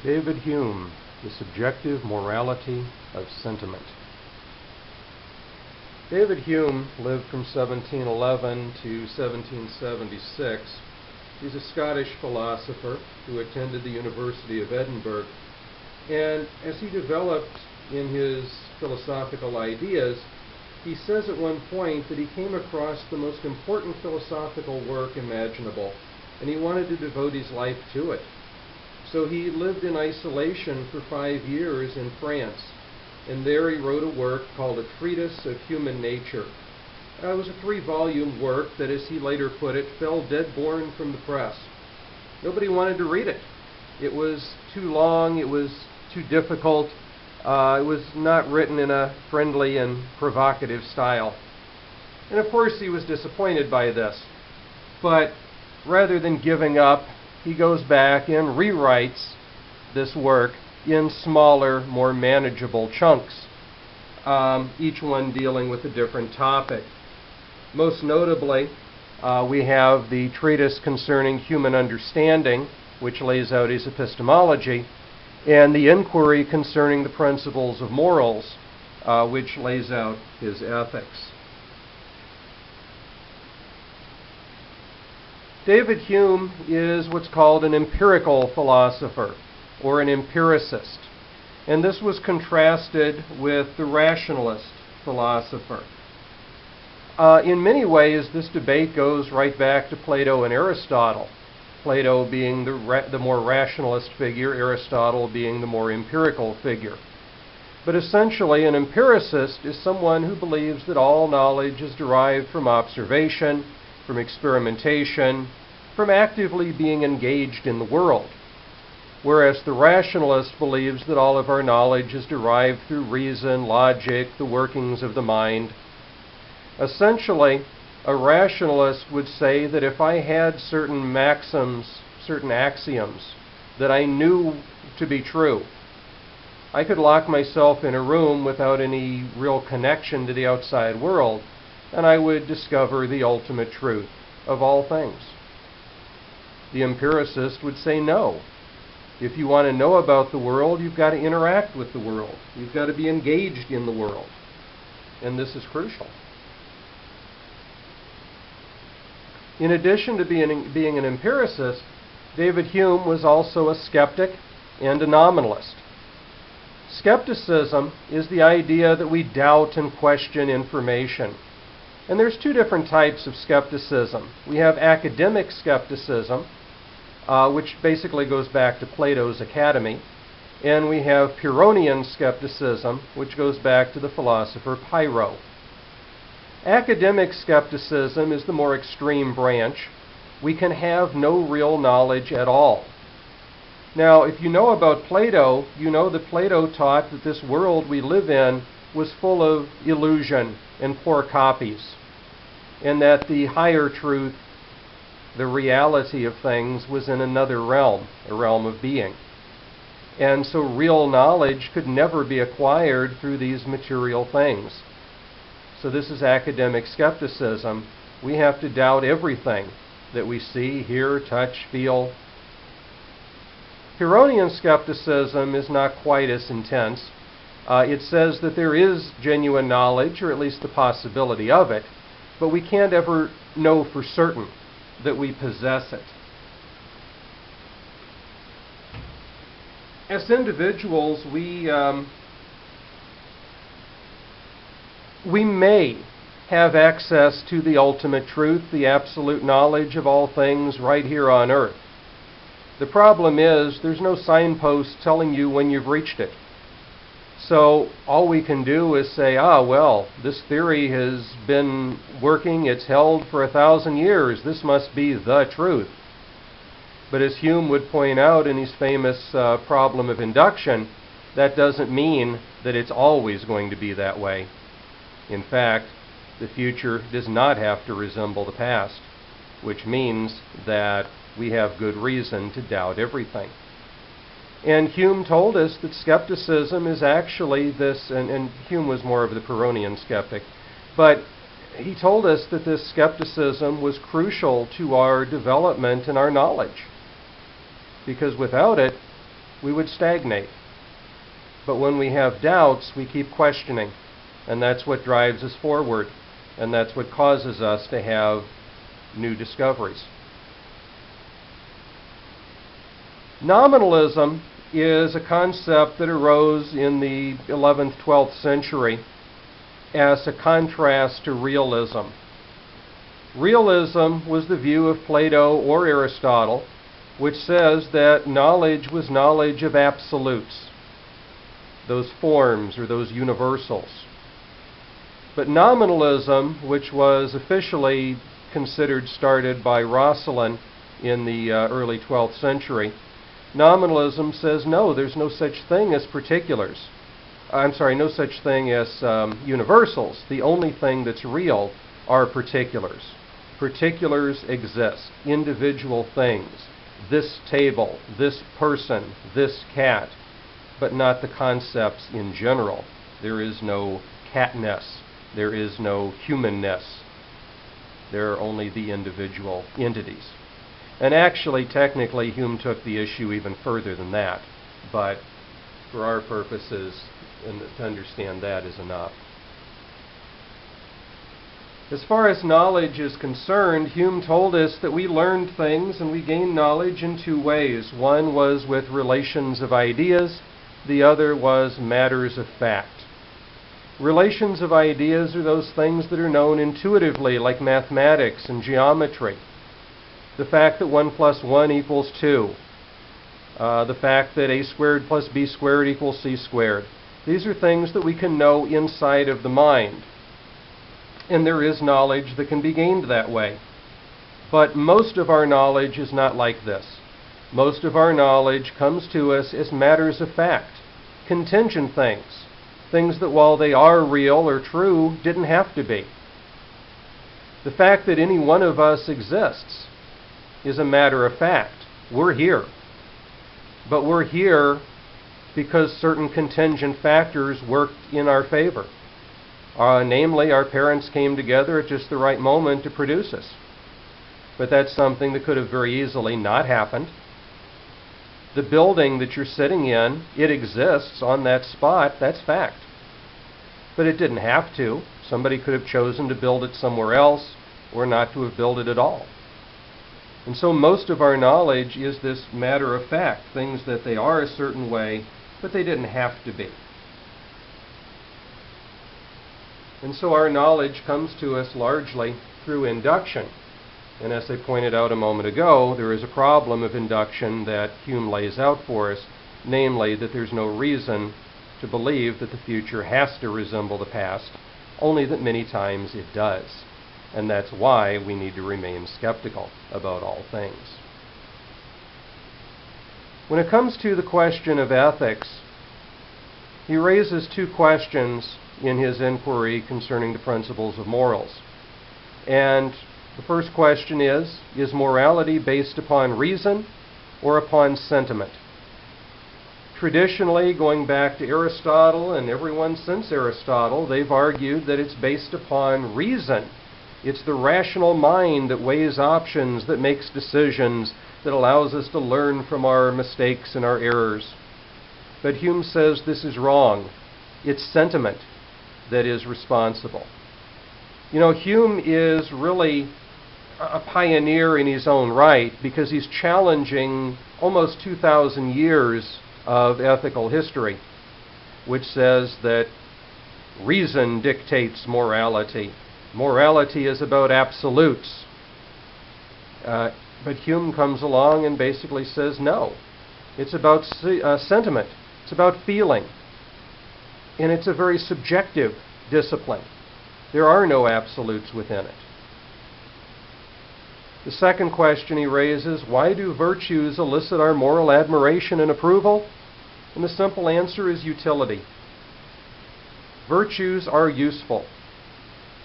David Hume, The Subjective Morality of Sentiment. David Hume lived from 1711 to 1776. He's a Scottish philosopher who attended the University of Edinburgh. And as he developed in his philosophical ideas, he says at one point that he came across the most important philosophical work imaginable, and he wanted to devote his life to it. So he lived in isolation for 5 years in France, and there he wrote a work called A Treatise of Human Nature. It was a 3-volume work that, as he later put it, fell dead-born from the press. Nobody wanted to read it. It was too long, it was too difficult, it was not written in a friendly and provocative style. And of course he was disappointed by this. But rather than giving up, he goes back and rewrites this work in smaller, more manageable chunks, each one dealing with a different topic. Most notably, we have the treatise concerning human understanding, which lays out his epistemology, and the inquiry concerning the principles of morals, which lays out his ethics. David Hume is what's called an empirical philosopher, or an empiricist. And this was contrasted with the rationalist philosopher. In many ways, this debate goes right back to Plato and Aristotle. Plato being the more rationalist figure, Aristotle being the more empirical figure. But essentially, an empiricist is someone who believes that all knowledge is derived from observation, from experimentation, from actively being engaged in the world. Whereas the rationalist believes that all of our knowledge is derived through reason, logic, the workings of the mind. Essentially, a rationalist would say that if I had certain maxims, certain axioms that I knew to be true, I could lock myself in a room without any real connection to the outside world, and I would discover the ultimate truth of all things. The empiricist would say no. If you want to know about the world, you've got to interact with the world. You've got to be engaged in the world. And this is crucial. In addition to being an empiricist, David Hume was also a skeptic and a nominalist. Skepticism is the idea that we doubt and question information. And there's 2 different types of skepticism. We have academic skepticism, which basically goes back to Plato's Academy, and we have Pyrrhonian skepticism, which goes back to the philosopher Pyrrho. Academic skepticism is the more extreme branch. We can have no real knowledge at all. Now, if you know about Plato, you know that Plato taught that this world we live in was full of illusion and poor copies, and that the higher truth, the reality of things, was in another realm, a realm of being. And so real knowledge could never be acquired through these material things. So this is academic skepticism. We have to doubt everything that we see, hear, touch, feel. Pyrrhonian skepticism is not quite as intense. It says that there is genuine knowledge, or at least the possibility of it, but we can't ever know for certain that we possess it. As individuals, we may have access to the ultimate truth, the absolute knowledge of all things right here on earth. The problem is there's no signpost telling you when you've reached it. So all we can do is say, well, this theory has been working, it's held for 1,000 years, this must be the truth. But as Hume would point out in his famous problem of induction, that doesn't mean that it's always going to be that way. In fact, the future does not have to resemble the past, which means that we have good reason to doubt everything. And Hume told us that skepticism is actually this, and Hume was more of the Pyrrhonian skeptic, but he told us that this skepticism was crucial to our development and our knowledge. Because without it, we would stagnate. But when we have doubts, we keep questioning, and that's what drives us forward, and that's what causes us to have new discoveries. Nominalism is a concept that arose in the 11th, 12th century as a contrast to realism. Realism was the view of Plato or Aristotle, which says that knowledge was knowledge of absolutes, those forms or those universals. But nominalism, which was officially considered started by Roscelin in the early 12th century, nominalism says no, there's no such thing as particulars. No such thing as universals. The only thing that's real are particulars. Particulars exist, individual things. This table, this person, this cat, but not the concepts in general. There is no catness. There is no humanness. There are only the individual entities. And actually, technically, Hume took the issue even further than that. But for our purposes, and to understand that is enough. As far as knowledge is concerned, Hume told us that we learned things and we gained knowledge in two ways. One was with relations of ideas, the other was matters of fact. Relations of ideas are those things that are known intuitively, like mathematics and geometry. The fact that 1 plus 1 equals 2. The fact that a squared plus b squared equals c squared. These are things that we can know inside of the mind. And there is knowledge that can be gained that way. But most of our knowledge is not like this. Most of our knowledge comes to us as matters of fact, contingent things, things that while they are real or true, didn't have to be. The fact that any one of us exists is a matter of fact. We're here. But we're here because certain contingent factors worked in our favor. Namely, our parents came together at just the right moment to produce us. But that's something that could have very easily not happened. The building that you're sitting in, it exists on that spot, that's fact. But it didn't have to. Somebody could have chosen to build it somewhere else or not to have built it at all. And so most of our knowledge is this matter of fact, things that they are a certain way, but they didn't have to be. And so our knowledge comes to us largely through induction. And as I pointed out a moment ago, there is a problem of induction that Hume lays out for us, namely that there's no reason to believe that the future has to resemble the past, only that many times it does. And that's why we need to remain skeptical about all things. When it comes to the question of ethics, he raises two questions in his inquiry concerning the principles of morals. And the first question is morality based upon reason or upon sentiment? Traditionally, going back to Aristotle and everyone since Aristotle, they've argued that it's based upon reason. It's the rational mind that weighs options, that makes decisions, that allows us to learn from our mistakes and our errors. But Hume says this is wrong. It's sentiment that is responsible. You know, Hume is really a pioneer in his own right because he's challenging almost 2,000 years of ethical history, which says that reason dictates morality. Morality is about absolutes. But Hume comes along and basically says no. It's about sentiment. It's about feeling. And it's a very subjective discipline. There are no absolutes within it. The second question he raises, why do virtues elicit our moral admiration and approval? And the simple answer is utility. Virtues are useful.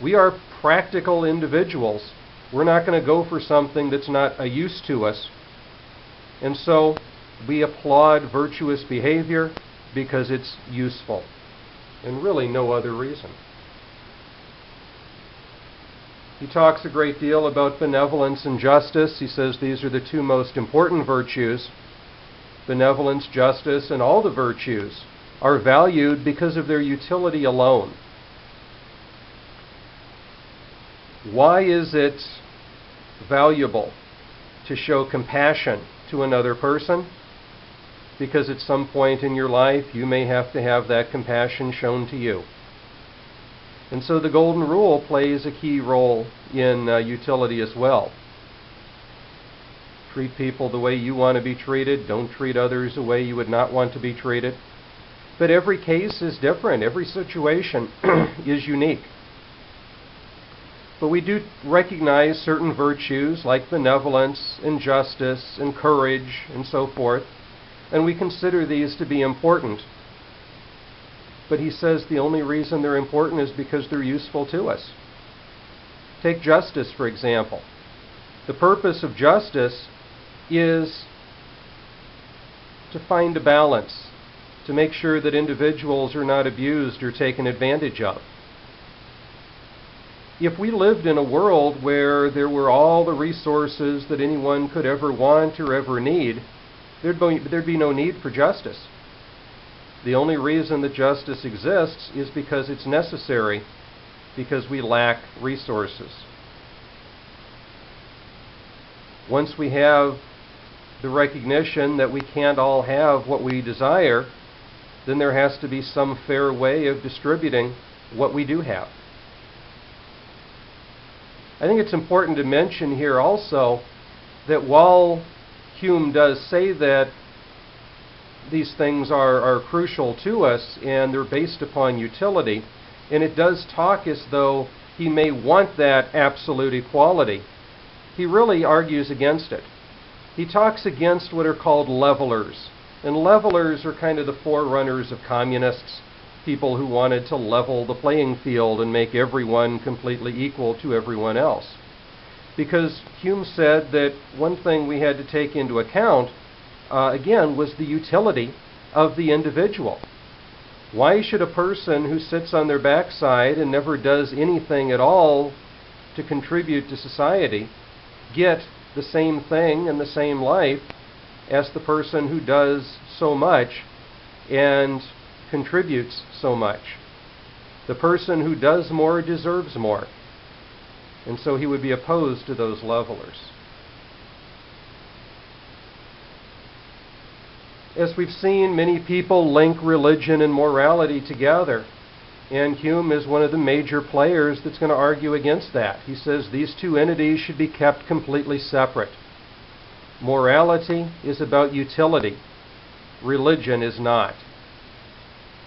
We are practical individuals. We're not going to go for something that's not a use to us. And so we applaud virtuous behavior because it's useful. And really no other reason. He talks a great deal about benevolence and justice. He says these are the two most important virtues. benevolence, justice, and all the virtues are valued because of their utility alone. Why is it valuable to show compassion to another person? Because at some point in your life you may have to have that compassion shown to you. And so the golden rule plays a key role in utility as well. Treat people the way you want to be treated. Don't treat others the way you would not want to be treated. But every case is different. Every situation is unique. But we do recognize certain virtues like benevolence and justice and courage and so forth, and we consider these to be important. But he says the only reason they're important is because they're useful to us. Take justice, for example. The purpose of justice is to find a balance, to make sure that individuals are not abused or taken advantage of. If we lived in a world where there were all the resources that anyone could ever want or ever need, there'd be no need for justice. The only reason that justice exists is because it's necessary, because we lack resources. Once we have the recognition that we can't all have what we desire, then there has to be some fair way of distributing what we do have. I think it's important to mention here also that while Hume does say that these things are crucial to us and they're based upon utility, and it does talk as though he may want that absolute equality, he really argues against it. He talks against what are called levelers. And levelers are kind of the forerunners of communists, people who wanted to level the playing field and make everyone completely equal to everyone else. Because Hume said that one thing we had to take into account, again, was the utility of the individual. Why should a person who sits on their backside and never does anything at all to contribute to society get the same thing and the same life as the person who does so much and contributes so much? The person who does more deserves more. And so he would be opposed to those levelers. As we've seen, many people link religion and morality together. And Hume is one of the major players that's going to argue against that. He says these two entities should be kept completely separate. Morality is about utility. Religion is not.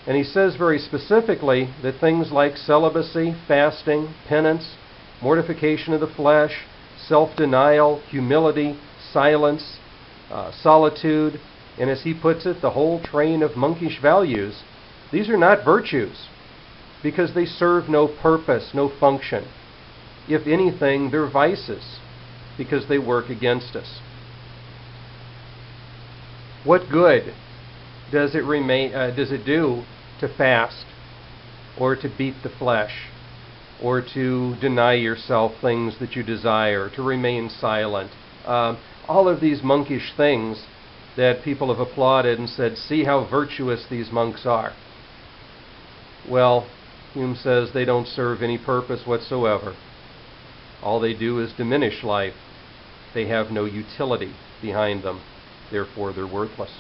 And he says very specifically that things like celibacy, fasting, penance, mortification of the flesh, self-denial, humility, silence, solitude, and as he puts it, the whole train of monkish values, these are not virtues because they serve no purpose, no function. If anything, they're vices because they work against us. What good does it do to fast or to beat the flesh or to deny yourself things that you desire, to remain silent? All of these monkish things that people have applauded and said, see how virtuous these monks are. Well, Hume says they don't serve any purpose whatsoever. All they do is diminish life. They have no utility behind them. Therefore, they're worthless.